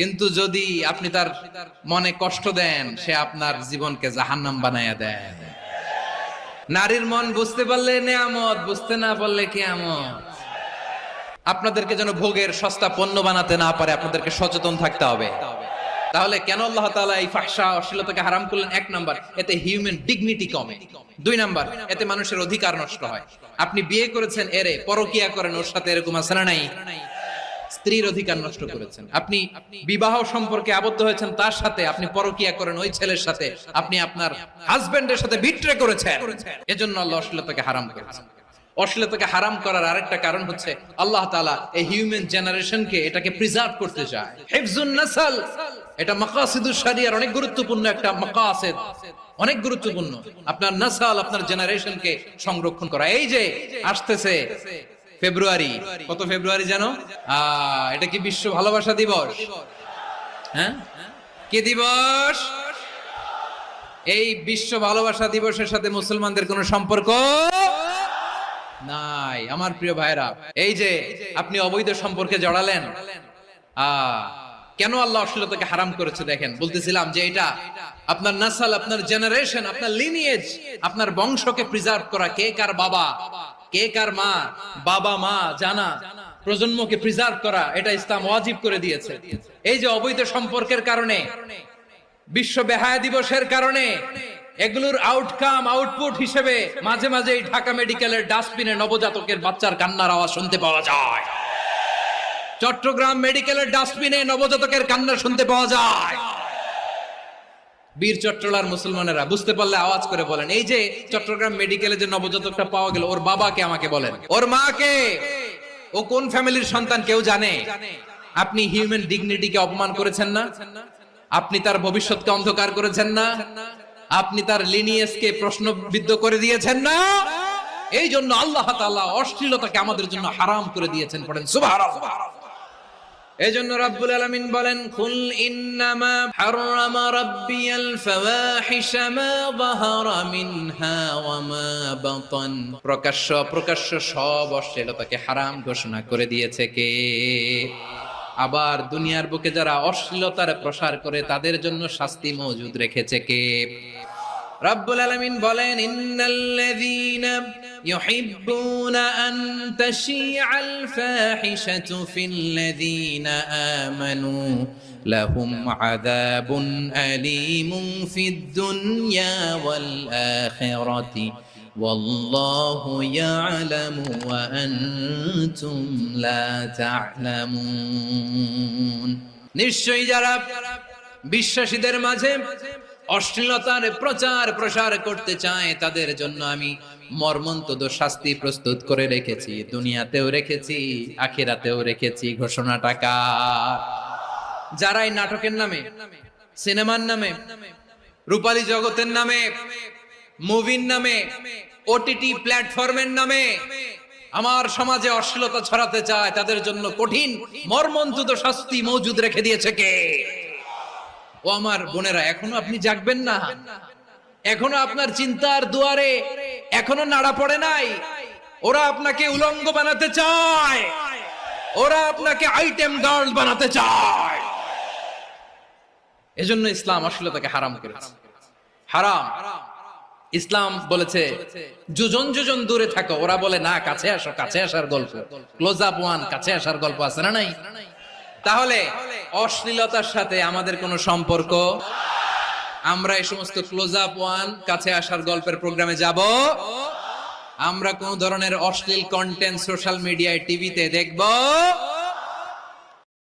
কিন্তু যদি আপনি তার মনে কষ্ট দেন, সে আপনার জীবনকে জাহান্নাম বানায়া দেয়। নারীর মন বুঝতে পারলে নেয়ামত, বুঝতে না পারলে কিয়ামত। আপনাদেরকে যেন ভোগের সস্তা পণ্য বানাতে না পারে, আপনাদেরকে সচেতন থাকতে হবে। তাহলে কেন আল্লাহ তাআলা এই ফাহশা অশ্লীলতাকে হারাম করলেন? 1 নাম্বার, এতে হিউম্যান ডিগনিটি কমে। 2 নাম্বার, এতে মানুষের অধিকার নষ্ট হয়। আপনি বিয়ে করেছেন, এরে পরকিয়া করেন, ওর সাথে এরকম আছে না নাই? স্ত্রীর অধিকার নষ্ট করেছেন। আপনি বিবাহ সম্পর্কে আবদ্ধ হয়েছেন তার সাথে, আপনি পরকিয়া করেন ওই ছেলের সাথে, আপনি আপনার হাজবেন্ডের সাথে বিট্রে করেছেন। এজন্য আল্লাহ অশ্লীলতাকে হারাম করেছেন। অশ্লীলতাকে হারাম করার আরেকটা কারণ হচ্ছে আল্লাহ তাআলা এই হিউম্যান জেনারেশনকে এটাকে প্রিজার্ভ করতে চায়। হিফজুন নাসল, এটা মাকাসিদুশ শরিয়ার অনেক গুরুত্বপূর্ণ একটা মাকাসিদ, অনেক গুরুত্বপূর্ণ। আপনার নাসল, আপনার জেনারেশনকে সংরক্ষণ করা। এই যে আসতেছে ফেব্রুয়ারি, কত ফেব্রুয়ারি জানো? এটা কি বিশ্ব ভালোবাসা দিবস? হ্যাঁ, কি দিবস? এই বিশ্ব ভালোবাসা দিবসের সাথে মুসলমানদের কোনো সম্পর্ক নাই। আমার প্রিয় ভাইরা, এই যে আপনি অবৈধ সম্পর্কে জড়ালেন, কেন আল্লাহ অশ্লীলতাকে হারাম করেছে দেখেন। বলতেছিলাম যে এটা আপনার নাসল, আপনার জেনারেশন, আপনার লিনিয়েজ, আপনার বংশকে প্রিজার্ভ করা। কে কার বাবা, কে কার মা, বাবা মা জানা, প্রজন্মকে প্রিজার্ভ করা, এটা ইসলাম ওয়াজিব করে দিয়েছে। এই যে অবৈধ সম্পর্কের কারণে, বিশ্ব বেহায়া দিবসের কারণে, এগুলোর আউটকাম, আউটপুট হিসেবে মাঝে মাঝে এই ঢাকা মেডিকেলের ডাস্টবিনে নবজাতকের বাচ্চার কান্নার আওয়াজ শুনতে পাওয়া যায়। চট্টগ্রাম মেডিকেলের ডাস্টবিনে নবজাতকের কান্না শুনতে পাওয়া যায়। বীর চট্টলার মুসলমানেরা বুঝতে পারলে আওয়াজ করে বলেন, এই যে চট্টগ্রাম মেডিকেলে যে নবজাতকটা পাওয়া গেল, ওর বাবাকে আমাকে বলেন, ওর মাকে, ও কোন ফ্যামিলির সন্তান কেউ জানে? আপনি হিউম্যান ডিগনিটিকে অপমান করেছেন না? আপনি তার ভবিষ্যৎকে অন্ধকার করেছেন না? আপনি তার লিনিয়েজকে প্রশ্নবিদ্ধ করে দিয়েছেন না? এই জন্য আল্লাহ তাআলা অশ্লীলতাকে আমাদের জন্য হারাম করে দিয়েছেন। পড়েন সুবহানাল্লাহ। এই জন্য রাব্বুল আলামিন বলেন, কুল ইন্নামা হারামা রাব্বিয়াল ফাওয়াহিশা মা যাহারা মিনহা ওয়া মা বাতান। প্রকাশ্য প্রকাশ্য সব অশ্লীলতাকে হারাম ঘোষণা করে দিয়েছে কে? আবার দুনিয়ার বুকে যারা অশ্লীলতার প্রসার করে তাদের জন্য শাস্তি মজুদ রেখেছে কে? রাব্বুল আলামিন বলেন, ইন্নাল্লাযীনা ইউহিব্বুনা আন তাশিআল ফাহিশাতু ফিল্লাযীনা আমানু লাহুম আযাবুন আলীমুন ফিদ দুনিয়া ওয়াল আখিরাতি ওয়াল্লাহু ইয়ালামু ওয়া আনতুম লা তা'লামুন। নিশ্চয়ই যারা বিশ্বাসীদের মাঝে অশ্লীলতার প্রচার প্রসার করতে চায় তাদের জন্য আমি মর্মন্তুদ শাস্তি প্রস্তুত করে রেখেছি, দুনিয়াতেও রেখেছি, আখিরাতেও রেখেছি। ঘোষণাটা কার? যারা এই নাটকের নামে, সিনেমার নামে, রূপালী জগতের নামে, মুভির নামে, ওটিটি প্ল্যাটফর্মের নামে আমার সমাজে অশ্লীলতা ছড়াতে চায় তাদের জন্য কঠিন মর্মন্তুদ শাস্তি মজুদ রেখে দিয়েছে কে? ও আমার বোনেরা, এখনো আপনি জাগবেন না? এখনো আপনার চিন্তার দুয়ারে এখনো নাড়া পড়ে নাই? ওরা আপনাকে উলঙ্গ বানাতে চায়, ওরা আপনাকে আইটেম গার্ল বানাতে চায়। এজন্য ইসলাম অশ্লীলতাকে হারাম করেছে। হারাম। ইসলাম বলেছে যোজন যোজন দূরে থাকো, ওরা বলে না কাছে আসো, কাছে আসার গল্প, ক্লোজ আপ ওয়ান, কাছে আসার গল্প আছে না নাই? তাহলে অশ্লীলতার সাথে আমাদের কোনো সম্পর্ক? আমরা এই সমস্ত ক্লোজ আপ ওয়ান, কাছে আসার গল্পের প্রোগ্রামে যাব? আমরা কোন ধরনের অশ্লীল কন্টেন্ট সোশ্যাল মিডিয়ায়, টিভিতে দেখব?